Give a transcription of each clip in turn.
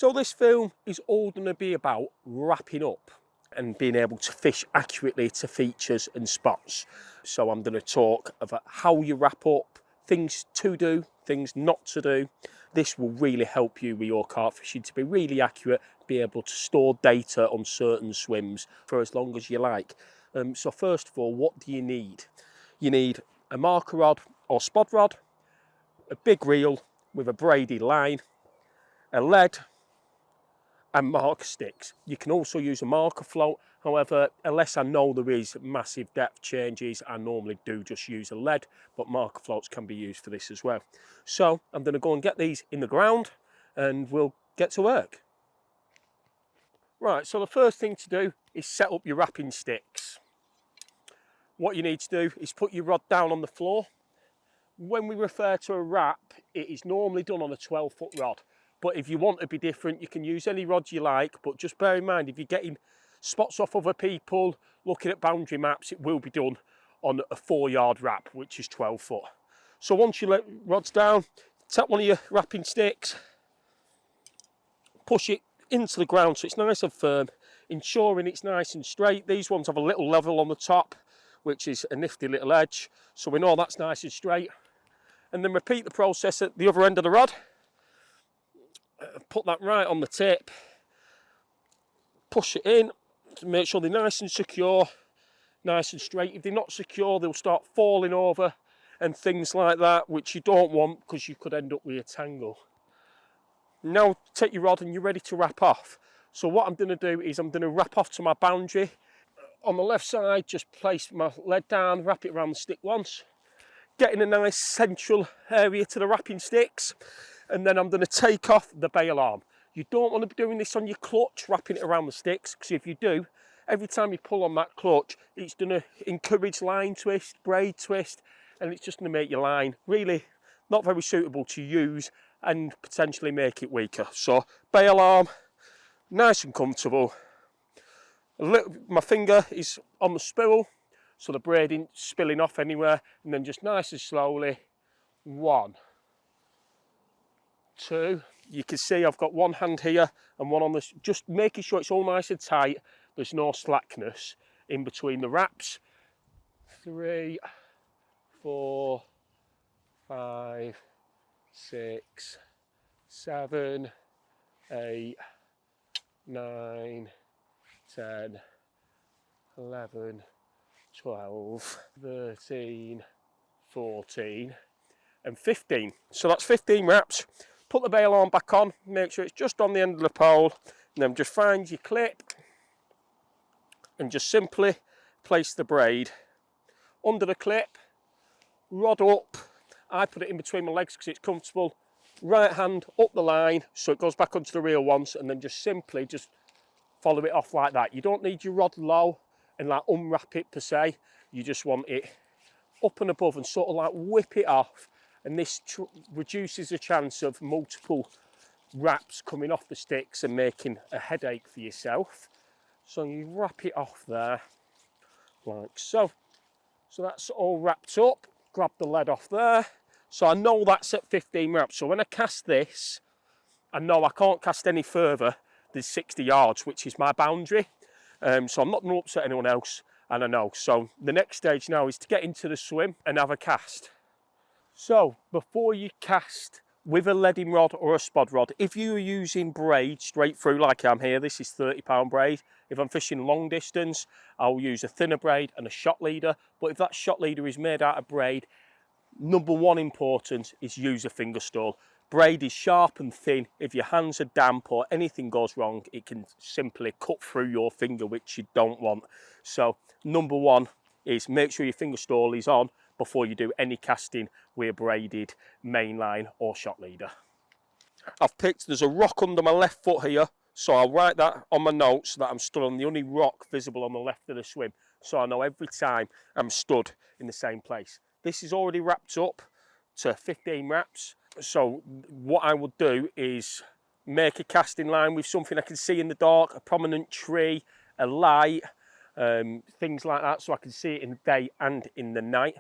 So this film is all going to be about wrapping up and being able to fish accurately to features and spots. So I'm going to talk about how you wrap up, things to do, things not to do. This will really help you with your carp fishing to be really accurate, be able to store data on certain swims for as long as you like. So first of all, what do you need? You need a marker rod or spod rod, a big reel with a braided line, a lead, and marker sticks. You can also use a marker float. However, unless I know there is massive depth changes, I normally do just use a lead, but marker floats can be used for this as well. So I'm going to go and get these in the ground and we'll get to work. Right, so the first thing to do is set up your wrapping sticks. What you need to do is put your rod down on the floor. When we refer to a wrap, it is normally done on a 12-foot rod. But if you want to be different, you can use any rod you like. But just bear in mind, if you're getting spots off other people, looking at boundary maps, it will be done on a 4-yard wrap, which is 12 foot. So once you let rod's down, take one of your wrapping sticks, push it into the ground so it's nice and firm, ensuring it's nice and straight. These ones have a little level on the top, which is a nifty little edge. So we know that's nice and straight. And then repeat the process at the other end of the rod. Put that right on the tip, push it in to make sure they're nice and secure, nice and straight. If they're not secure, they'll start falling over and things like that, which you don't want because you could end up with a tangle. Now take your rod and you're ready to wrap off. So what I'm going to do is I'm going to wrap off to my boundary. On the left side, just place my lead down, wrap it around the stick once, getting a nice central area to the wrapping sticks. And then I'm going to take off the bail arm. You don't want to be doing this on your clutch, wrapping it around the sticks, because if you do, every time you pull on that clutch, it's going to encourage line twist, braid twist, and it's just going to make your line really not very suitable to use and potentially make it weaker. So bail arm, nice and comfortable. My finger is on the spool, so the braid isn't spilling off anywhere, and then just nice and slowly, 1, 2, you can see I've got one hand here and one on this, just making sure it's all nice and tight, there's no slackness in between the wraps. 3, 4, 5, 6, 7, 8, 9, 10, 11, 12, 13, 14 and 15. So that's 15 wraps. Put the bail arm back on, make sure it's just on the end of the pole, and then just find your clip and just simply place the braid under the clip, rod up. I put it in between my legs because it's comfortable. Right hand up the line so it goes back onto the reel once, and then just simply just follow it off like that. You don't need your rod low and like unwrap it per se. You just want it up and above and sort of like whip it off. And this reduces the chance of multiple wraps coming off the sticks and making a headache for yourself. So you wrap it off there, like so. So that's all wrapped up. Grab the lead off there. So I know that's at 15 wraps. So when I cast this, I know I can't cast any further than 60 yards, which is my boundary. So I'm not going to upset anyone else, and I know. So the next stage now is to get into the swim and have a cast. So before you cast with a leading rod or a spod rod, if you're using braid straight through like I'm here, this is 30-pound braid. If I'm fishing long distance, I'll use a thinner braid and a shot leader. But if that shot leader is made out of braid, number one important is use a finger stall. Braid is sharp and thin. If your hands are damp or anything goes wrong, it can simply cut through your finger, which you don't want. So number one is make sure your finger stall is on before you do any casting with a braided mainline or shot leader. There's a rock under my left foot here, so I'll write that on my notes that I'm stood on the only rock visible on the left of the swim, so I know every time I'm stood in the same place. This is already wrapped up to 15 wraps, so what I would do is make a casting line with something I can see in the dark, a prominent tree, a light, things like that, so I can see it in the day and in the night.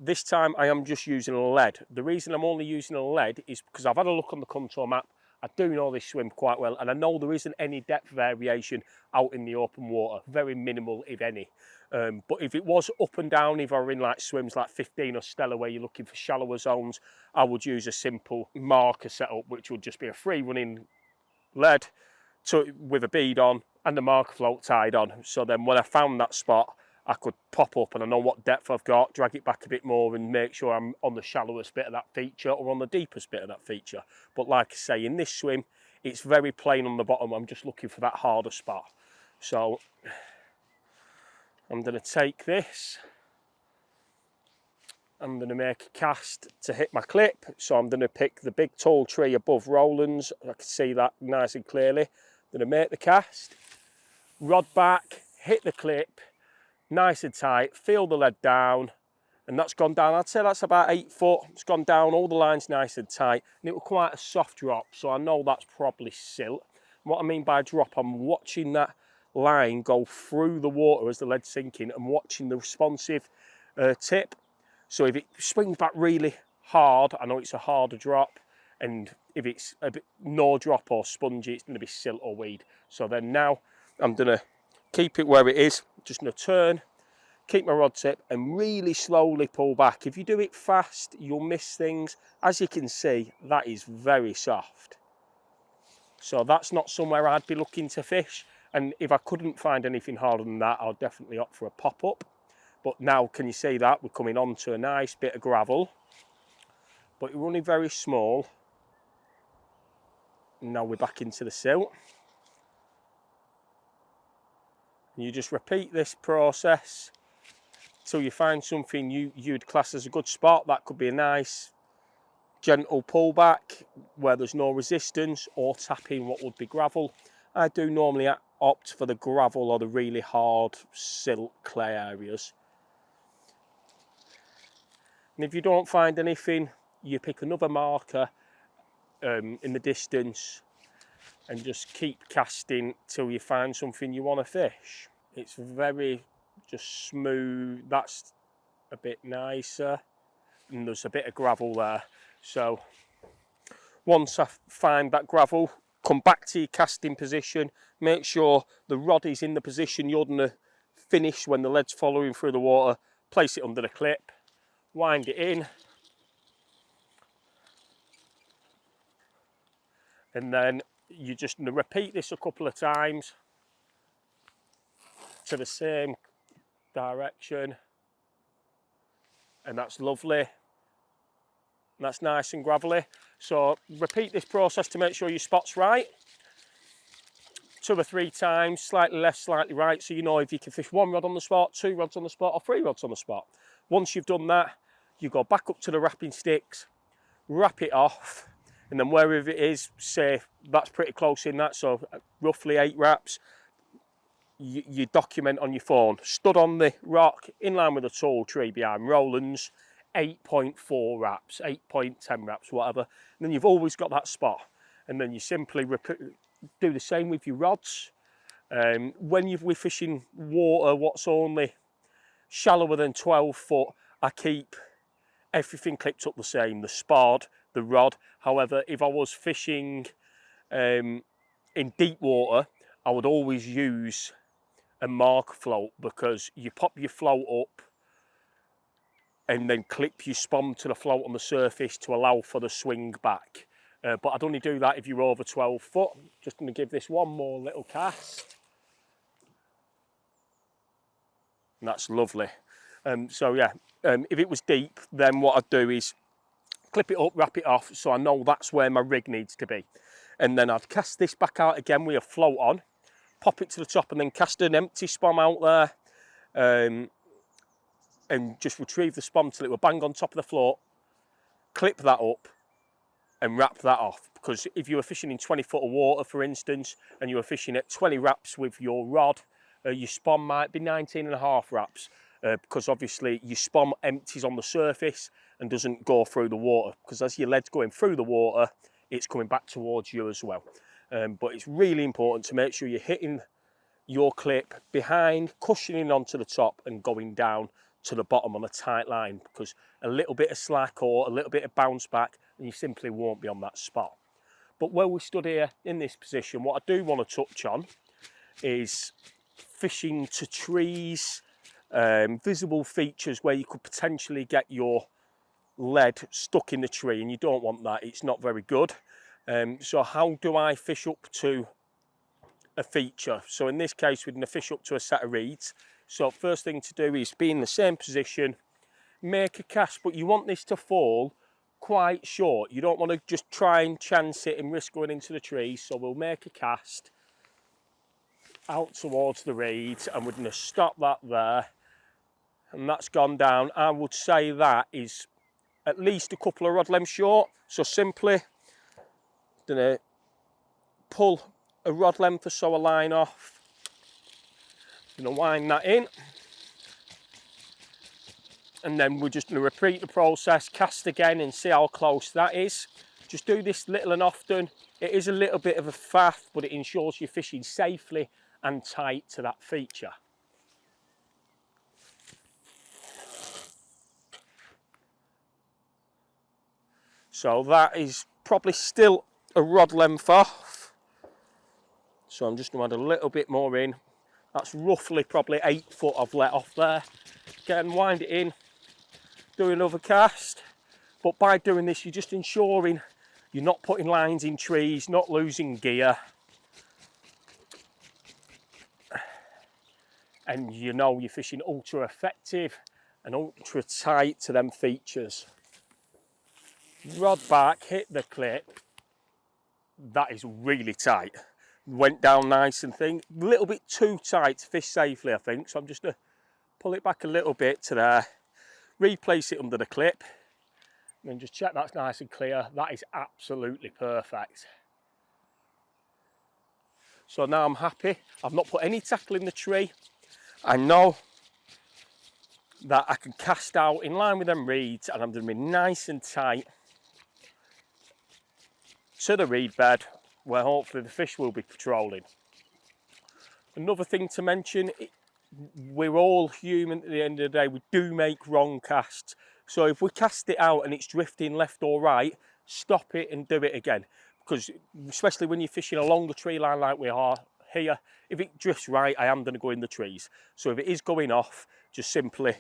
This time I am just using a lead. The reason I'm only using a lead is because I've had a look on the contour map. I do know this swim quite well, and I know there isn't any depth variation out in the open water, very minimal if any. But if it was up and down, if I were in like swims like 15 or Stella where you're looking for shallower zones, I would use a simple marker setup, which would just be a free running lead with a bead on and the marker float tied on. So then when I found that spot, I could pop up and I know what depth I've got, drag it back a bit more and make sure I'm on the shallowest bit of that feature or on the deepest bit of that feature. But like I say, in this swim, it's very plain on the bottom. I'm just looking for that harder spot. So I'm going to take this. I'm going to make a cast to hit my clip. So I'm going to pick the big tall tree above Roland's. I can see that nice and clearly. I'm going to make the cast, rod back, hit the clip, nice and tight, feel the lead down, and that's gone down. I'd say that's about 8 foot. It's gone down, all the lines nice and tight, and it was quite a soft drop, so I know that's probably silt. What I mean by drop, I'm watching that line go through the water as the lead's sinking and watching the responsive tip. So if it swings back really hard, I know it's a harder drop, and if it's a bit no drop or spongy, it's going to be silt or weed. So then now I'm going to keep it where it is, just going to turn, keep my rod tip and really slowly pull back. If you do it fast, you'll miss things. As you can see, that is very soft. So that's not somewhere I'd be looking to fish. And if I couldn't find anything harder than that, I'll definitely opt for a pop-up. But now, can you see that? We're coming on to a nice bit of gravel, but we're running very small. And now we're back into the silt. And you just repeat this process till you find something you'd class as a good spot. That could be a nice gentle pullback where there's no resistance, or tapping what would be gravel. I do normally opt for the gravel or the really hard silt clay areas. And if you don't find anything, you pick another marker in the distance and just keep casting till you find something you want to fish. It's very just smooth. That's a bit nicer, and there's a bit of gravel there. So once I find that gravel, come back to your casting position, make sure the rod is in the position you're going to finish when the lead's following through the water, place it under the clip, wind it in, and then you're just going to repeat this a couple of times to the same direction, and that's lovely. That's nice and gravelly. So repeat this process to make sure your spot's right. 2 or 3 times, slightly left, slightly right, so you know if you can fish 1 rod on the spot, 2 rods on the spot, or 3 rods on the spot. Once you've done that, you go back up to the wrapping sticks, wrap it off, and then wherever it is, say that's pretty close in that, so roughly 8 wraps, you document on your phone. Stood on the rock, in line with the tall tree behind Roland's, 8.4 wraps, 8.10 wraps, whatever. And then you've always got that spot. And then you simply do the same with your rods. When we're fishing water what's only shallower than 12 foot, I keep everything clipped up the same, the spod, the rod. However, if I was fishing in deep water, I would always use a mark float, because you pop your float up and then clip your spom to the float on the surface to allow for the swing back. But I'd only do that if you're over 12 foot. Just going to give this one more little cast. And that's lovely. So yeah, if it was deep, then what I'd do is clip it up, wrap it off, so I know that's where my rig needs to be. And then I'd cast this back out again with a float on, pop it to the top, and then cast an empty spom out there. And just retrieve the spom till it will bang on top of the float, clip that up and wrap that off. Because if you were fishing in 20 foot of water, for instance, and you were fishing at 20 wraps with your rod, your spom might be 19.5 wraps, because obviously your spom empties on the surface and doesn't go through the water, because as your lead's going through the water, it's coming back towards you as well. But it's really important to make sure you're hitting your clip behind, cushioning onto the top and going down to the bottom on a tight line, because a little bit of slack or a little bit of bounce back and you simply won't be on that spot. But while we stood here in this position, what I do want to touch on is fishing to trees, visible features where you could potentially get your lead stuck in the tree, and you don't want that. It's not very good. So how do I fish up to a feature? So in this case, we're going to fish up to a set of reeds. So first thing to do is be in the same position, make a cast, but you want this to fall quite short. You don't want to just try and chance it and risk going into the tree. So we'll make a cast out towards the reeds, and we're going to stop that there, and that's gone down. I would say that is at least a couple of rod lengths short. So simply going to pull a rod length or so of line off, going to wind that in, and then we're just going to repeat the process, cast again and see how close that is. Just do this little and often. It is a little bit of a faff, but it ensures you're fishing safely and tight to that feature. So that is probably still a rod length off. So I'm just going to add a little bit more in. That's roughly probably 8 foot I've let off there. Again, wind it in, do another cast. But by doing this, you're just ensuring you're not putting lines in trees, not losing gear. And you know you're fishing ultra effective and ultra tight to them features. Rod back, hit the clip. That is really tight. Went down nice and thin. A little bit too tight to fish safely, I think. So I'm just going to pull it back a little bit to there. Replace it under the clip. And then just check that's nice and clear. That is absolutely perfect. So now I'm happy. I've not put any tackle in the tree. I know that I can cast out in line with them reeds, and I'm going to be nice and tight to the reed bed where hopefully the fish will be patrolling. Another thing to mention, we're all human at the end of the day. We do make wrong casts. So if we cast it out and it's drifting left or right, stop it and do it again. Because especially when you're fishing a longer tree line like we are here, if it drifts right, I am going to go in the trees. So if it is going off, just simply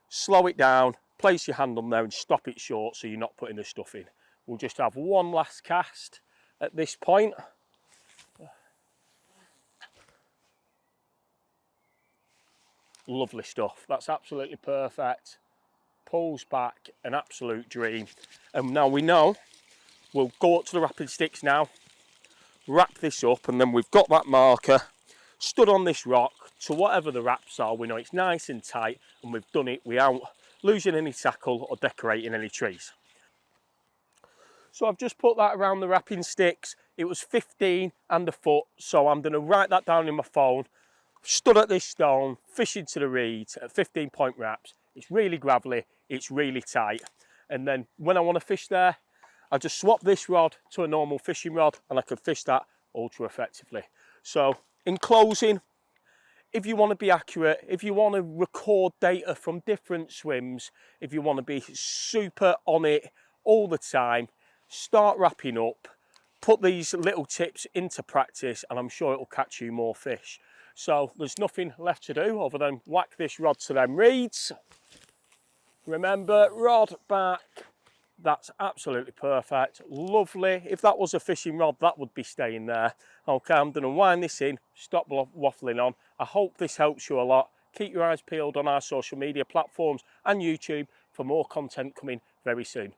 slow it down, place your hand on there and stop it short so you're not putting the stuff in. We'll just have one last cast at this point. Lovely stuff. That's absolutely perfect. Pulls back, an absolute dream. And now we know we'll go up to the wrapping sticks now, wrap this up, and then we've got that marker stood on this rock to whatever the wraps are. We know it's nice and tight, and we've done it without losing any tackle or decorating any trees. So I've just put that around the wrapping sticks. It was 15 and a foot, so I'm going to write that down in my phone. Stood at this stone, fishing to the reeds at 15-point wraps. It's really gravelly, it's really tight. And then when I want to fish there, I just swap this rod to a normal fishing rod and I can fish that ultra effectively. So in closing, if you want to be accurate, if you want to record data from different swims, if you want to be super on it all the time, start wrapping up, put these little tips into practice, and I'm sure it will catch you more fish. So there's nothing left to do other than whack this rod to them reeds. Remember, rod back. That's absolutely perfect. Lovely. If that was a fishing rod, that would be staying there. Okay, I'm going to wind this in, stop waffling on. I hope this helps you a lot. Keep your eyes peeled on our social media platforms and YouTube for more content coming very soon.